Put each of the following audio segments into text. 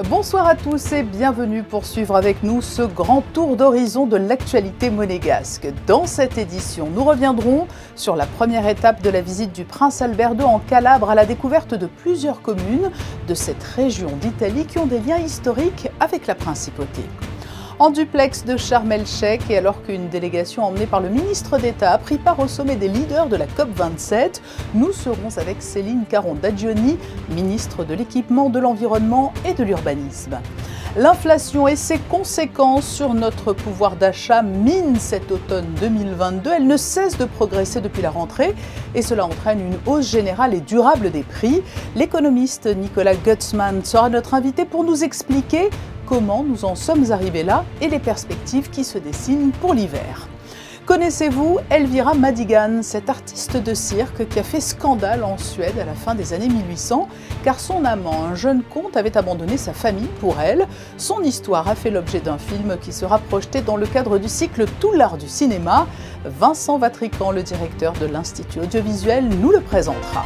Bonsoir à tous et bienvenue pour suivre avec nous ce grand tour d'horizon de l'actualité monégasque. Dans cette édition, nous reviendrons sur la première étape de la visite du prince Albert II en Calabre à la découverte de plusieurs communes de cette région d'Italie qui ont des liens historiques avec la principauté. En duplex de Sharm el-Sheikh et alors qu'une délégation emmenée par le ministre d'État a pris part au sommet des leaders de la COP27, nous serons avec Céline Caron-Dagioni, ministre de l'Équipement, de l'Environnement et de l'Urbanisme. L'inflation et ses conséquences sur notre pouvoir d'achat minent cet automne 2022. Elle ne cesse de progresser depuis la rentrée et cela entraîne une hausse générale et durable des prix. L'économiste Nicolas Gutzmann sera notre invité pour nous expliquer comment nous en sommes arrivés là et les perspectives qui se dessinent pour l'hiver. Connaissez-vous Elvira Madigan, cette artiste de cirque qui a fait scandale en Suède à la fin des années 1800 car son amant, un jeune comte, avait abandonné sa famille pour elle. Son histoire a fait l'objet d'un film qui sera projeté dans le cadre du cycle Tout l'art du cinéma. Vincent Vatrican, le directeur de l'Institut audiovisuel, nous le présentera.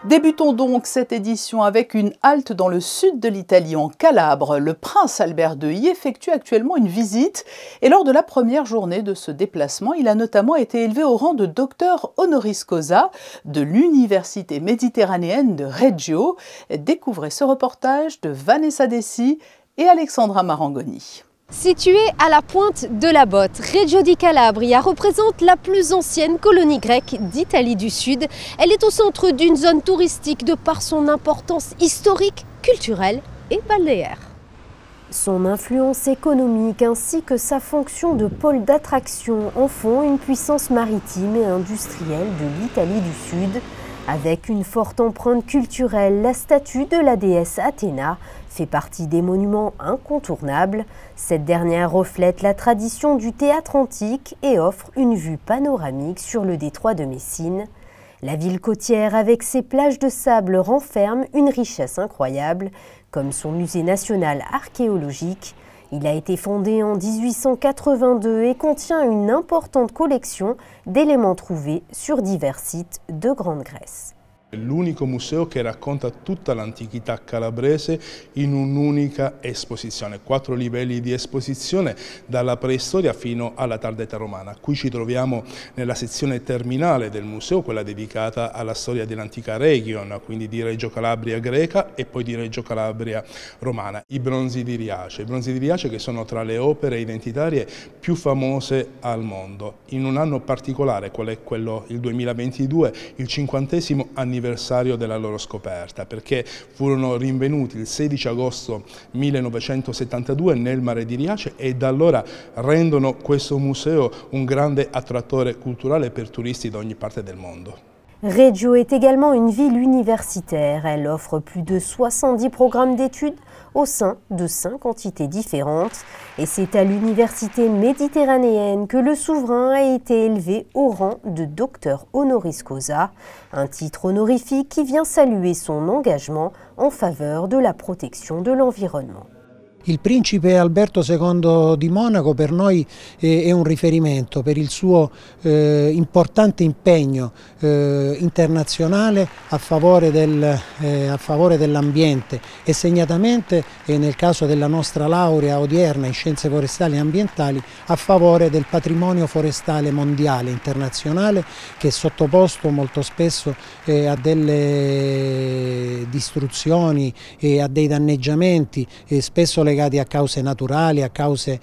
Débutons donc cette édition avec une halte dans le sud de l'Italie, en Calabre. Le prince Albert II y effectue actuellement une visite et lors de la première journée de ce déplacement, il a notamment été élevé au rang de docteur honoris causa de l'université méditerranéenne de Reggio. Découvrez ce reportage de Vanessa Dessi et Alexandra Marangoni. Située à la pointe de la botte, Reggio di Calabria représente la plus ancienne colonie grecque d'Italie du Sud. Elle est au centre d'une zone touristique de par son importance historique, culturelle et balnéaire. Son influence économique ainsi que sa fonction de pôle d'attraction en font une puissance maritime et industrielle de l'Italie du Sud. Avec une forte empreinte culturelle, la statue de la déesse Athéna fait partie des monuments incontournables. Cette dernière reflète la tradition du théâtre antique et offre une vue panoramique sur le détroit de Messine. La ville côtière avec ses plages de sable renferme une richesse incroyable, comme son musée national archéologique. Il a été fondé en 1882 et contient une importante collection d'éléments trouvés sur divers sites de Grande Grèce. L'unico museo che racconta tutta l'antichità calabrese in un'unica esposizione, 4 livelli di esposizione dalla preistoria fino alla tarda età romana. Qui ci troviamo nella sezione terminale del museo, quella dedicata alla storia dell'antica Region, quindi di Reggio Calabria greca e poi di Reggio Calabria romana. I bronzi di Riace che sono tra le opere identitarie più famose al mondo. In un anno particolare, qual è quello il 2022, il 50° anniversario della loro scoperta, perché furono rinvenuti il 16 agosto 1972 nel mare di Riace e da allora rendono questo museo un grande attrattore culturale per turisti da ogni parte del mondo. Reggio est également une ville universitaire. Elle offre plus de 70 programmes d'études au sein de 5 entités différentes. Et c'est à l'université méditerranéenne que le souverain a été élevé au rang de docteur honoris causa, un titre honorifique qui vient saluer son engagement en faveur de la protection de l'environnement. Il principe Alberto II di Monaco per noi è un riferimento per il suo importante impegno internazionale a favore dell'ambiente e segnatamente nel caso della nostra laurea odierna in scienze forestali e ambientali a favore del patrimonio forestale mondiale internazionale che è sottoposto molto spesso a delle distruzioni e a dei danneggiamenti spesso legati a cause naturali, a causa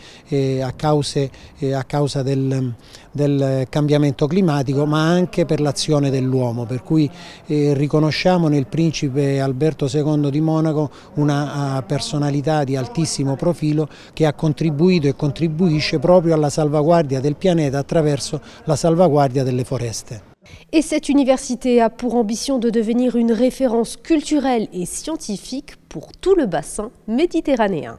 del cambiamento climatico, ma anche per l'azione dell'uomo, per cui riconosciamo nel principe Alberto II di Monaco una personalità di altissimo profilo che ha contribuito e contribuisce proprio alla salvaguardia del pianeta attraverso la salvaguardia delle foreste. Et cette université a pour ambition de devenir une référence culturelle et scientifique pour tout le bassin méditerranéen.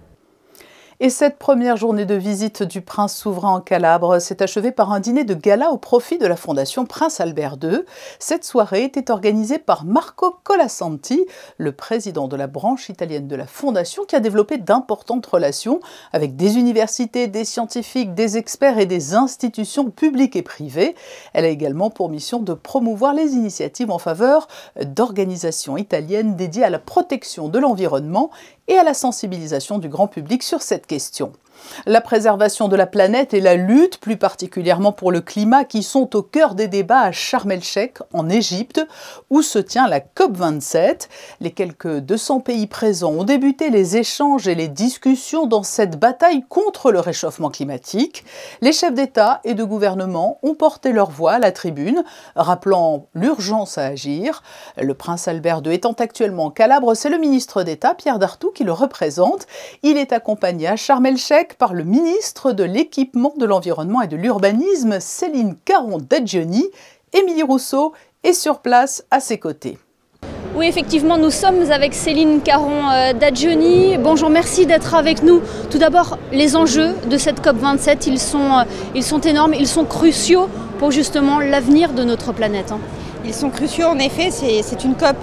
Et cette première journée de visite du prince souverain en Calabre s'est achevée par un dîner de gala au profit de la Fondation Prince Albert II. Cette soirée était organisée par Marco Colasanti, le président de la branche italienne de la Fondation, qui a développé d'importantes relations avec des universités, des scientifiques, des experts et des institutions publiques et privées. Elle a également pour mission de promouvoir les initiatives en faveur d'organisations italiennes dédiées à la protection de l'environnement et à la sensibilisation du grand public sur cette question. La préservation de la planète et la lutte, plus particulièrement pour le climat, qui sont au cœur des débats à Sharm el-Sheikh, en Égypte, où se tient la COP27. Les quelques 200 pays présents ont débuté les échanges et les discussions dans cette bataille contre le réchauffement climatique. Les chefs d'État et de gouvernement ont porté leur voix à la tribune, rappelant l'urgence à agir. Le prince Albert II étant actuellement en Calabre, c'est le ministre d'État, Pierre Dartout, qui le représente. Il est accompagné à Sharm el-Sheikh par le ministre de l'Équipement, de l'Environnement et de l'Urbanisme, Céline Caron-Dadjioni. Émilie Rousseau est sur place à ses côtés. Oui, effectivement, nous sommes avec Céline Caron-Dadjioni. Bonjour, merci d'être avec nous. Tout d'abord, les enjeux de cette COP27, ils sont énormes, ils sont cruciaux pour justement l'avenir de notre planète. Ils sont cruciaux, en effet, c'est une COP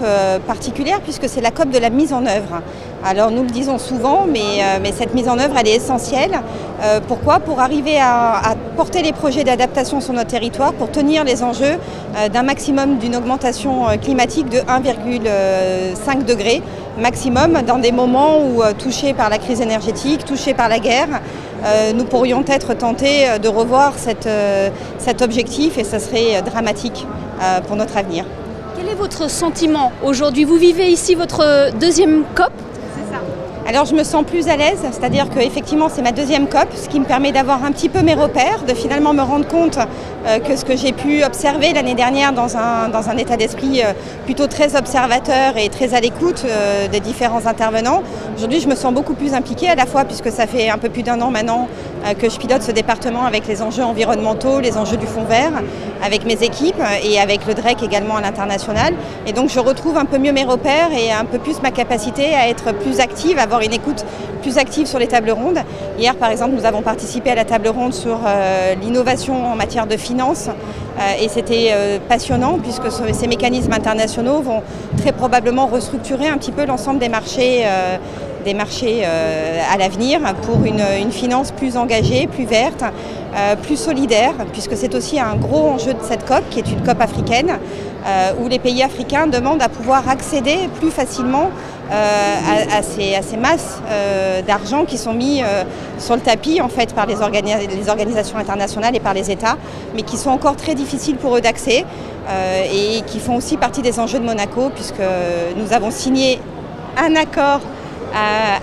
particulière puisque c'est la COP de la mise en œuvre. Alors nous le disons souvent, mais cette mise en œuvre, elle est essentielle. Pourquoi ? Pour arriver à porter les projets d'adaptation sur notre territoire, pour tenir les enjeux d'un maximum d'une augmentation climatique de 1,5 degré maximum dans des moments où, touchés par la crise énergétique, touchés par la guerre, nous pourrions être tentés de revoir cet objectif et ça serait dramatique pour notre avenir. Quel est votre sentiment aujourd'hui? Vous vivez ici votre deuxième COP? C'est ça. Alors je me sens plus à l'aise, c'est-à-dire qu'effectivement c'est ma deuxième COP, ce qui me permet d'avoir un petit peu mes repères, de finalement me rendre compte que ce que j'ai pu observer l'année dernière dans un état d'esprit plutôt très observateur et très à l'écoute des différents intervenants. Aujourd'hui je me sens beaucoup plus impliquée à la fois puisque ça fait un peu plus d'un an maintenant que je pilote ce département avec les enjeux environnementaux, les enjeux du Fonds vert, avec mes équipes et avec le DREC également à l'international. Et donc je retrouve un peu mieux mes repères et un peu plus ma capacité à être plus active, à avoir une écoute plus active sur les tables rondes. Hier par exemple nous avons participé à la table ronde sur l'innovation en matière de finances et c'était passionnant puisque ces mécanismes internationaux vont très probablement restructurer un petit peu l'ensemble des marchés à l'avenir pour une finance plus engagée, plus verte, plus solidaire, puisque c'est aussi un gros enjeu de cette COP, qui est une COP africaine, où les pays africains demandent à pouvoir accéder plus facilement à ces masses d'argent qui sont mis sur le tapis en fait, par les organisations internationales et par les États, mais qui sont encore très difficiles pour eux d'accès et qui font aussi partie des enjeux de Monaco, puisque nous avons signé un accord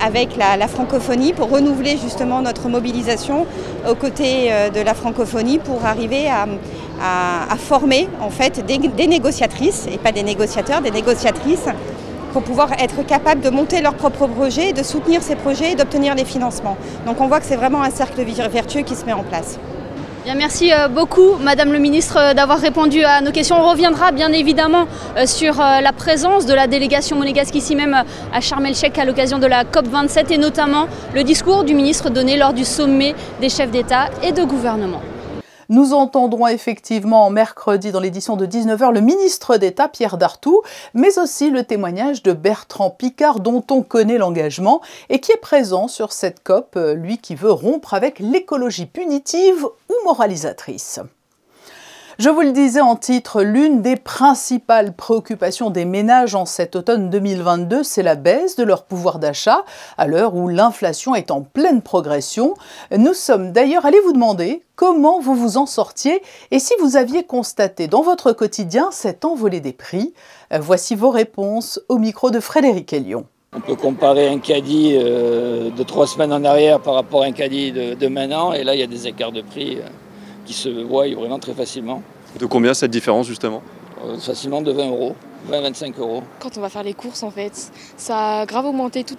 avec la francophonie pour renouveler justement notre mobilisation aux côtés de la francophonie pour arriver à former en fait des négociatrices et pas des négociateurs, des négociatrices pour pouvoir être capables de monter leurs propres projets, de soutenir ces projets et d'obtenir les financements. Donc on voit que c'est vraiment un cercle vertueux qui se met en place. Bien, merci beaucoup Madame le Ministre d'avoir répondu à nos questions. On reviendra bien évidemment sur la présence de la délégation monégasque ici même à Sharm el-Sheikh à l'occasion de la COP27 et notamment le discours du ministre donné lors du sommet des chefs d'État et de gouvernement. Nous entendrons effectivement mercredi dans l'édition de 19h le ministre d'État Pierre Dartout, mais aussi le témoignage de Bertrand Piccard dont on connaît l'engagement et qui est présent sur cette COP, lui qui veut rompre avec l'écologie punitive ou moralisatrice. Je vous le disais en titre, l'une des principales préoccupations des ménages en cet automne 2022, c'est la baisse de leur pouvoir d'achat, à l'heure où l'inflation est en pleine progression. Nous sommes d'ailleurs allés vous demander comment vous vous en sortiez et si vous aviez constaté dans votre quotidien cette envolée des prix. Voici vos réponses au micro de Frédéric Elion. On peut comparer un caddie de 3 semaines en arrière par rapport à un caddie de maintenant, et là il y a des écarts de prix qui se voient vraiment très facilement. De combien cette différence justement? Facilement de 20 €, 20-25 €. Quand on va faire les courses en fait, ça a grave augmenté tout.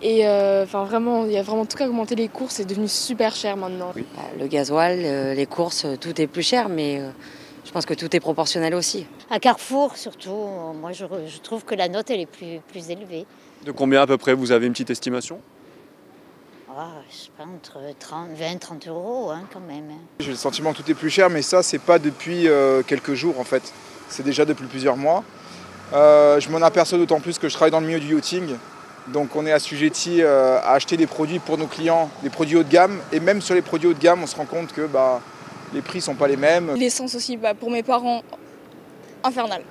Et vraiment, il y a vraiment tout qu'à augmenter, les courses, c'est devenu super cher maintenant. Oui. Le gasoil, les courses, tout est plus cher, mais je pense que tout est proportionnel aussi. À Carrefour surtout, moi je trouve que la note elle est plus élevée. De combien à peu près? Vous avez une petite estimation? je sais pas, entre 20 et 30 euros quand même. J'ai le sentiment que tout est plus cher, mais ça, c'est pas depuis quelques jours en fait. C'est déjà depuis plusieurs mois. Je m'en aperçois d'autant plus que je travaille dans le milieu du yachting. Donc on est assujetti à acheter des produits pour nos clients, des produits haut de gamme. Et même sur les produits haut de gamme, on se rend compte que les prix ne sont pas les mêmes. L'essence aussi, pour mes parents, infernal.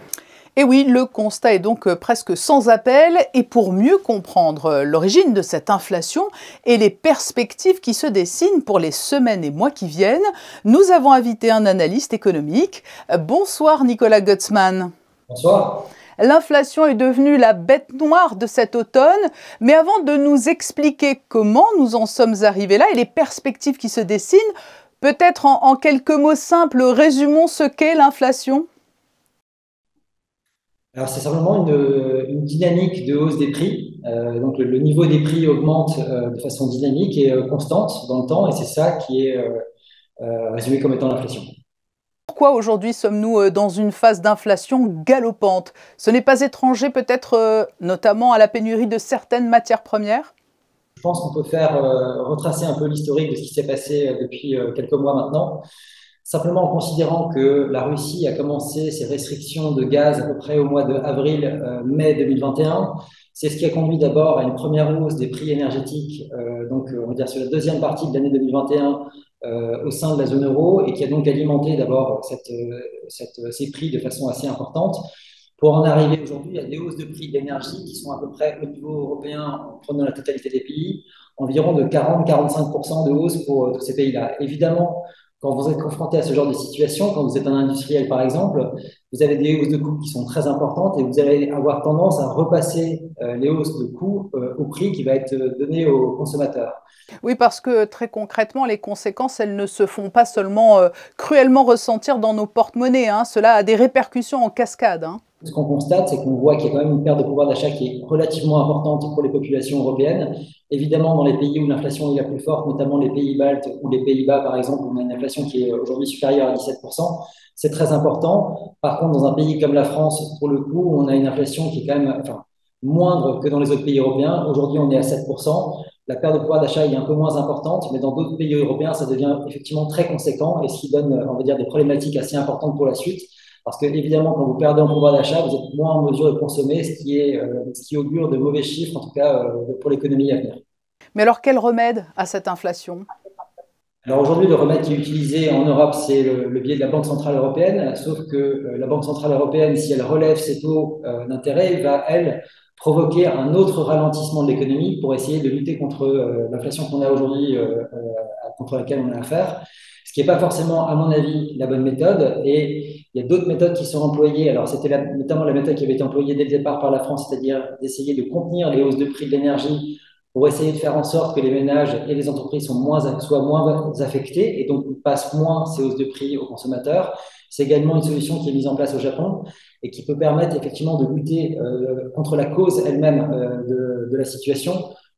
Et oui, le constat est donc presque sans appel. Et pour mieux comprendre l'origine de cette inflation et les perspectives qui se dessinent pour les semaines et mois qui viennent, nous avons invité un analyste économique. Bonsoir Nicolas Gutzmann. Bonsoir. L'inflation est devenue la bête noire de cet automne, mais avant de nous expliquer comment nous en sommes arrivés là et les perspectives qui se dessinent, peut-être en quelques mots simples, résumons ce qu'est l'inflation. Alors c'est simplement une dynamique de hausse des prix. Donc le niveau des prix augmente de façon dynamique et constante dans le temps, et c'est ça qui est résumé comme étant l'inflation. Pourquoi aujourd'hui sommes-nous dans une phase d'inflation galopante? Ce n'est pas étranger peut-être notamment à la pénurie de certaines matières premières? Je pense qu'on peut faire retracer un peu l'historique de ce qui s'est passé depuis quelques mois maintenant, simplement en considérant que la Russie a commencé ses restrictions de gaz à peu près au mois d'avril-mai 2021. C'est ce qui a conduit d'abord à une première hausse des prix énergétiques, donc on va dire sur la deuxième partie de l'année 2021, au sein de la zone euro, et qui a donc alimenté d'abord ces prix de façon assez importante, pour en arriver aujourd'hui à des hausses de prix de l'énergie qui sont à peu près au niveau européen, en prenant la totalité des pays, environ de 40-45% de hausse pour tous ces pays-là. Évidemment, quand vous êtes confronté à ce genre de situation, quand vous êtes un industriel par exemple, vous avez des hausses de coûts qui sont très importantes et vous allez avoir tendance à repasser les hausses de coûts au prix qui va être donné aux consommateurs. Oui, parce que très concrètement, les conséquences, elles ne se font pas seulement cruellement ressentir dans nos porte-monnaies, cela a des répercussions en cascade. Ce qu'on constate, c'est qu'on voit qu'il y a quand même une perte de pouvoir d'achat qui est relativement importante pour les populations européennes. Évidemment, dans les pays où l'inflation est la plus forte, notamment les pays baltes ou les Pays-Bas, par exemple, on a une inflation qui est aujourd'hui supérieure à 17%. C'est très important. Par contre, dans un pays comme la France, pour le coup, on a une inflation qui est quand même moindre que dans les autres pays européens. Aujourd'hui, on est à 7%. La perte de pouvoir d'achat est un peu moins importante, mais dans d'autres pays européens, ça devient effectivement très conséquent et ce qui donne, on va dire, des problématiques assez importantes pour la suite. Parce que, évidemment, quand vous perdez en pouvoir d'achat, vous êtes moins en mesure de consommer, ce qui augure de mauvais chiffres, en tout cas pour l'économie à venir. Mais alors, quel remède à cette inflation? Alors aujourd'hui, le remède qui est utilisé en Europe, c'est le biais de la Banque Centrale Européenne, sauf que la Banque Centrale Européenne, si elle relève ses taux d'intérêt, va, elle, provoquer un autre ralentissement de l'économie pour essayer de lutter contre l'inflation qu'on a aujourd'hui, contre laquelle on a affaire. Ce qui n'est pas forcément, à mon avis, la bonne méthode. Et il y a d'autres méthodes qui sont employées. Alors, c'était notamment la méthode qui avait été employée dès le départ par la France, c'est-à-dire d'essayer de contenir les hausses de prix de l'énergie pour essayer de faire en sorte que les ménages et les entreprises soient moins affectés et donc passent moins ces hausses de prix aux consommateurs. C'est également une solution qui est mise en place au Japon et qui peut permettre effectivement de lutter contre la cause elle-même de la situation,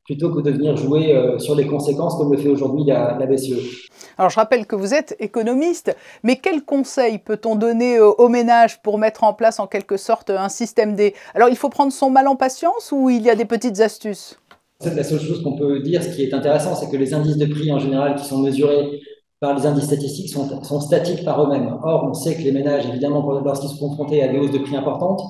plutôt que de venir jouer sur les conséquences comme le fait aujourd'hui la BCE. Alors je rappelle que vous êtes économiste, mais quels conseils peut-on donner aux ménages pour mettre en place en quelque sorte un système D? Alors il faut prendre son mal en patience ou il y a des petites astuces? La seule chose qu'on peut dire, ce qui est intéressant, c'est que les indices de prix en général qui sont mesurés par les indices statistiques sont statiques par eux-mêmes. Or, on sait que les ménages, évidemment, lorsqu'ils sont confrontés à des hausses de prix importantes,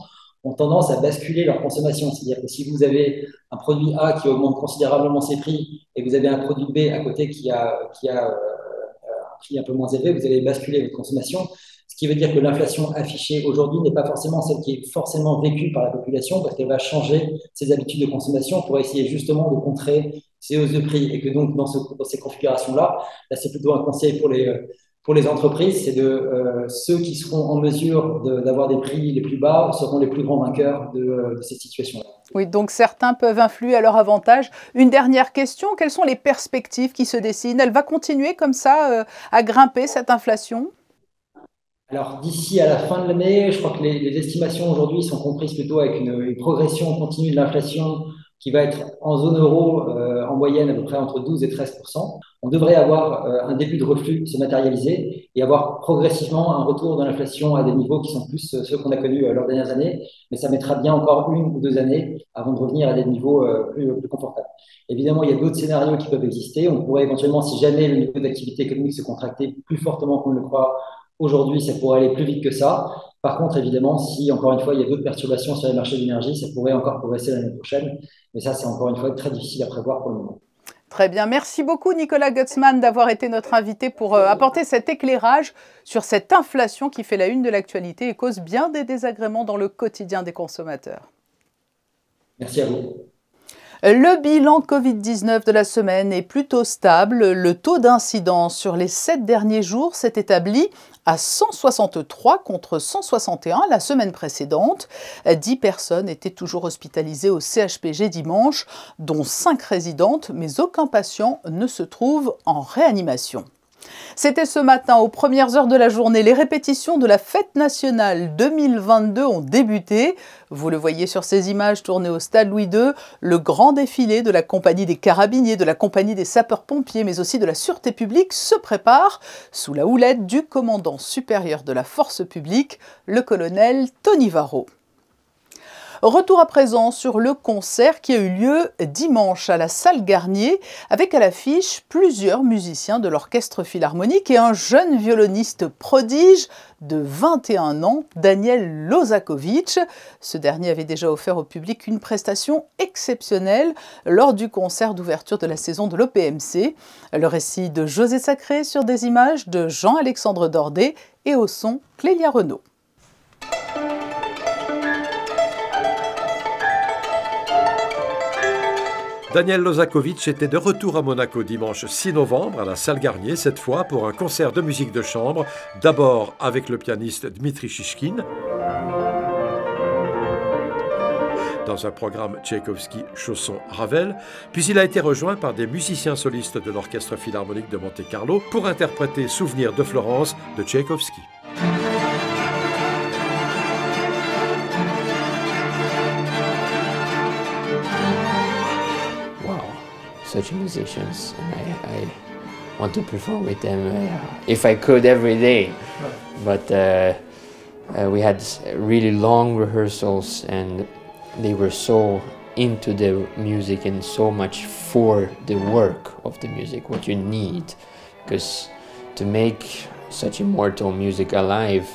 ont tendance à basculer leur consommation. C'est-à-dire que si vous avez un produit A qui augmente considérablement ses prix et que vous avez un produit B à côté qui a un prix un peu moins élevé, vous allez basculer votre consommation. Ce qui veut dire que l'inflation affichée aujourd'hui n'est pas forcément celle qui est forcément vécue par la population parce qu'elle va changer ses habitudes de consommation pour essayer justement de contrer ces hausses de prix. Et que donc, dans ces configurations-là, là, c'est plutôt un conseil pour les entreprises, c'est de ceux qui seront en mesure d'avoir des prix les plus bas seront les plus grands vainqueurs de cette situation-là. Oui, donc certains peuvent influer à leur avantage. Une dernière question, quelles sont les perspectives qui se dessinent? Elle va continuer comme ça à grimper, cette inflation? Alors, d'ici à la fin de l'année, je crois que les estimations aujourd'hui sont comprises plutôt avec une progression continue de l'inflation qui va être en zone euro en moyenne à peu près entre 12 et 13%. On devrait avoir un début de reflux se matérialiser et avoir progressivement un retour de l'inflation à des niveaux qui sont plus ceux qu'on a connus lors des dernières années, mais ça mettra bien encore 1 ou 2 années avant de revenir à des niveaux plus confortables. Évidemment, il y a d'autres scénarios qui peuvent exister. On pourrait éventuellement, si jamais le niveau d'activité économique se contractait plus fortement qu'on ne le croit aujourd'hui, ça pourrait aller plus vite que ça. Par contre, évidemment, si encore une fois, il y a d'autres perturbations sur les marchés de l'énergie, ça pourrait encore progresser l'année prochaine. Mais ça, c'est encore une fois très difficile à prévoir pour le moment. Très bien. Merci beaucoup, Nicolas Gutzmann, d'avoir été notre invité pour apporter cet éclairage sur cette inflation qui fait la une de l'actualité et cause bien des désagréments dans le quotidien des consommateurs. Merci à vous. Le bilan Covid-19 de la semaine est plutôt stable. Le taux d'incidence sur les 7 derniers jours s'est établi à 163 contre 161 la semaine précédente. 10 personnes étaient toujours hospitalisées au CHPG dimanche, dont 5 résidentes, mais aucun patient ne se trouve en réanimation. C'était ce matin, aux premières heures de la journée, les répétitions de la Fête nationale 2022 ont débuté. Vous le voyez sur ces images tournées au Stade Louis II, le grand défilé de la compagnie des carabiniers, de la compagnie des sapeurs-pompiers, mais aussi de la sûreté publique se prépare sous la houlette du commandant supérieur de la force publique, le colonel Tony Varro. Retour à présent sur le concert qui a eu lieu dimanche à la salle Garnier avec à l'affiche plusieurs musiciens de l'orchestre philharmonique et un jeune violoniste prodige de 21 ans, Daniel Lozakovitch. Ce dernier avait déjà offert au public une prestation exceptionnelle lors du concert d'ouverture de la saison de l'OPMC. Le récit de José Sacré sur des images de Jean-Alexandre Dordet et au son Clélia Renaud. Daniel Lozakovitch était de retour à Monaco dimanche 6 novembre à la salle Garnier, cette fois pour un concert de musique de chambre, d'abord avec le pianiste Dmitri Shishkin, dans un programme Tchaïkovski-Chausson-Ravel, puis il a été rejoint par des musiciens solistes de l'Orchestre Philharmonique de Monte-Carlo pour interpréter Souvenirs de Florence de Tchaïkovski. Such musicians, and I want to perform with them if I could every day. But we had really long rehearsals, and they were so into the music and so much for the work of the music, what you need. Because to make such immortal music alive,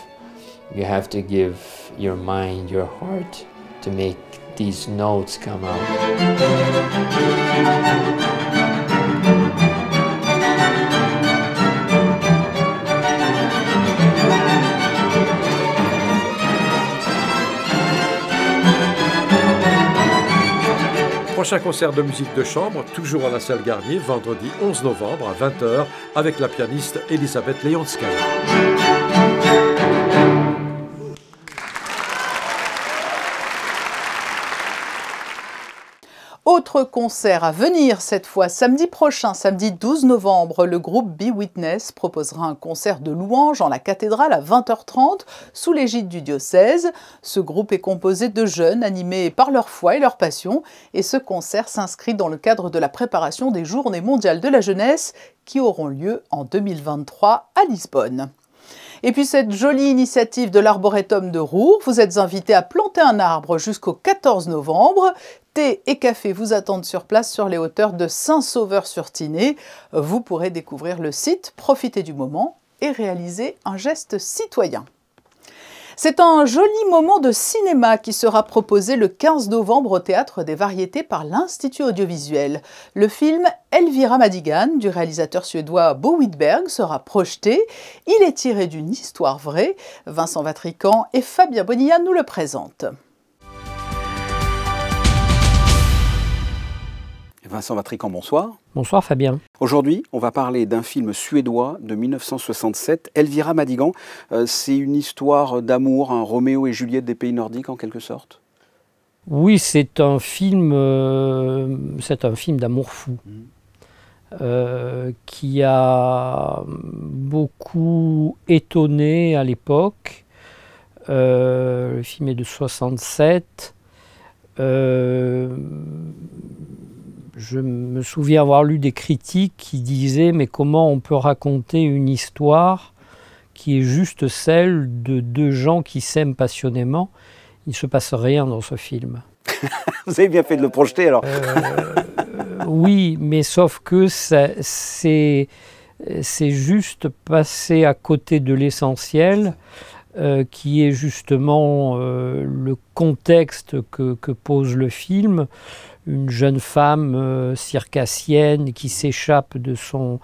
you have to give your mind, your heart, to make these notes come out. Prochain concert de musique de chambre, toujours à la salle Garnier, vendredi 11 novembre à 20h, avec la pianiste Elisabeth Leonskaya. Autre concert à venir cette fois, samedi prochain, samedi 12 novembre, le groupe Be Witness proposera un concert de louanges en la cathédrale à 20h30 sous l'égide du diocèse. Ce groupe est composé de jeunes animés par leur foi et leur passion et ce concert s'inscrit dans le cadre de la préparation des Journées mondiales de la jeunesse qui auront lieu en 2023 à Lisbonne. Et puis cette jolie initiative de l'Arboretum de Roure, vous êtes invités à planter un arbre jusqu'au 14 novembre. Thé et café vous attendent sur place sur les hauteurs de Saint-Sauveur-sur-Tinée. Vous pourrez découvrir le site, profiter du moment et réaliser un geste citoyen. C'est un joli moment de cinéma qui sera proposé le 15 novembre au Théâtre des Variétés par l'Institut audiovisuel. Le film Elvira Madigan du réalisateur suédois Bo Widerberg sera projeté. Il est tiré d'une histoire vraie. Vincent Vatrican et Fabien Bonilla nous le présentent. Vincent Vatrican, bonsoir. Bonsoir Fabien. Aujourd'hui, on va parler d'un film suédois de 1967, Elvira Madigan. C'est une histoire d'amour, un Roméo et Juliette des pays nordiques en quelque sorte. Oui, c'est un film d'amour fou qui a beaucoup étonné à l'époque. Le film est de 67. Je me souviens avoir lu des critiques qui disaient « mais comment on peut raconter une histoire qui est juste celle de deux gens qui s'aiment passionnément ?» Il ne se passe rien dans ce film. Vous avez bien fait de le projeter alors. Oui, mais sauf que c'est juste passer à côté de l'essentiel, qui est justement le contexte que pose le film. Une jeune femme circassienne qui s'échappe de son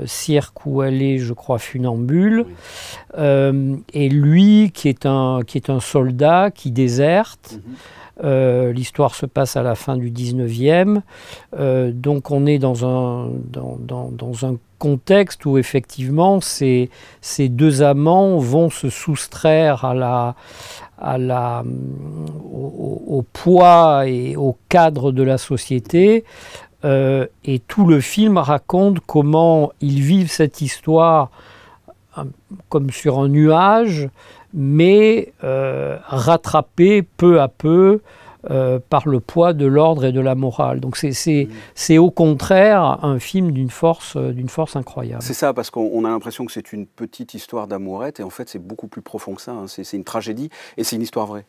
cirque où elle est, je crois, funambule, et lui qui est un soldat qui déserte. L'histoire se passe à la fin du 19e, donc on est dans un contexte où effectivement ces deux amants vont se soustraire au poids et au cadre de la société, et tout le film raconte comment ils vivent cette histoire comme sur un nuage, mais rattrapé peu à peu par le poids de l'ordre et de la morale. Donc c'est au contraire un film d'une force incroyable. C'est ça, parce qu'on a l'impression que c'est une petite histoire d'amourette, et en fait c'est beaucoup plus profond que ça, hein. C'est une tragédie, et c'est une histoire vraie.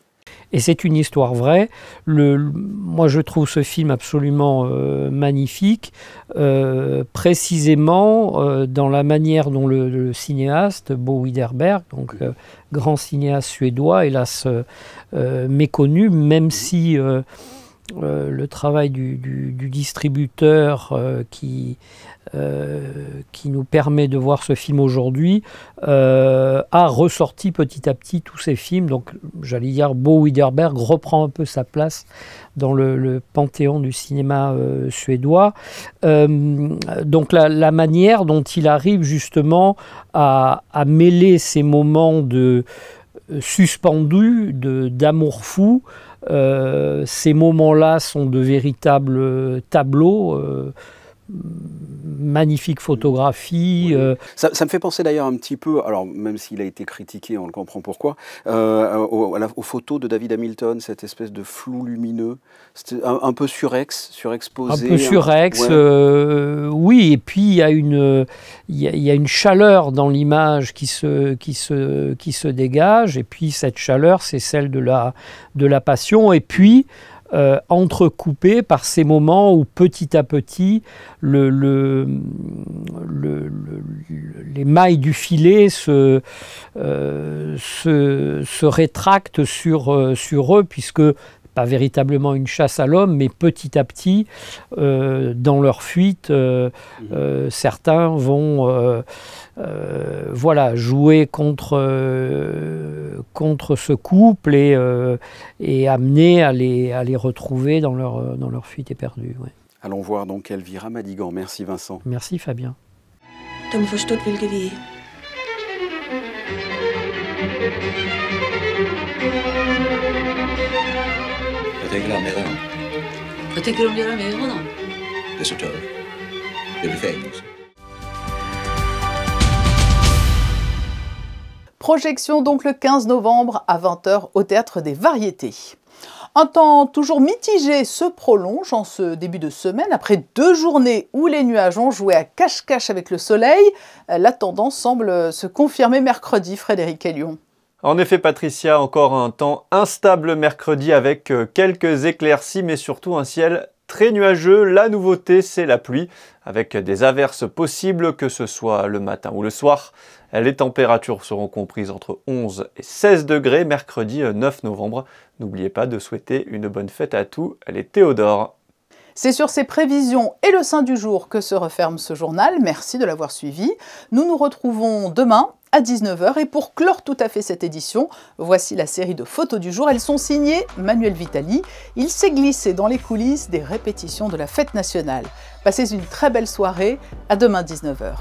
Et c'est une histoire vraie. Moi, je trouve ce film absolument magnifique, précisément dans la manière dont le cinéaste, Bo Widerberg, donc grand cinéaste suédois, hélas méconnu, même si le travail du distributeur qui nous permet de voir ce film aujourd'hui, a ressorti petit à petit tous ces films. Donc, j'allais dire, Bo Widerberg reprend un peu sa place dans le panthéon du cinéma suédois. Donc, la manière dont il arrive justement à mêler ces moments de suspendus, d'amour fou. Ces moments-là sont de véritables tableaux, magnifique photographie. Oui. Ça me fait penser d'ailleurs un petit peu, alors même s'il a été critiqué, on le comprend pourquoi, aux photos de David Hamilton, cette espèce de flou lumineux, c'était un peu surexposé. Un peu surex, ouais. Oui, et puis il y a une chaleur dans l'image qui se dégage, et puis cette chaleur, c'est celle de la passion, et puis entrecoupé par ces moments où petit à petit les mailles du filet se rétractent sur eux, puisque pas véritablement une chasse à l'homme, mais petit à petit, dans leur fuite, certains vont jouer contre ce couple et amener à les retrouver dans leur fuite éperdue. Ouais. Allons voir donc Elvira Madigan. Merci Vincent. Merci Fabien. Du må forstå, hvilke vi er. Hvad tænker du om det her? Hvad tænker du om det her med honom? Det er så tørt. Det blir fængelse. Projection donc le 15 novembre à 20h au Théâtre des Variétés. Un temps toujours mitigé se prolonge en ce début de semaine. Après 2 journées où les nuages ont joué à cache-cache avec le soleil, la tendance semble se confirmer mercredi, Frédéric Elion. En effet, Patricia, encore un temps instable mercredi avec quelques éclaircies, mais surtout un ciel très nuageux. La nouveauté, c'est la pluie, avec des averses possibles, que ce soit le matin ou le soir. Les températures seront comprises entre 11 et 16 degrés mercredi 9 novembre. N'oubliez pas de souhaiter une bonne fête à tous les Théodores. C'est sur ces prévisions et le saint du jour que se referme ce journal. Merci de l'avoir suivi. Nous nous retrouvons demain à 19h. Et pour clore tout à fait cette édition, voici la série de photos du jour. Elles sont signées Manuel Vitali. Il s'est glissé dans les coulisses des répétitions de la fête nationale. Passez une très belle soirée. À demain 19h.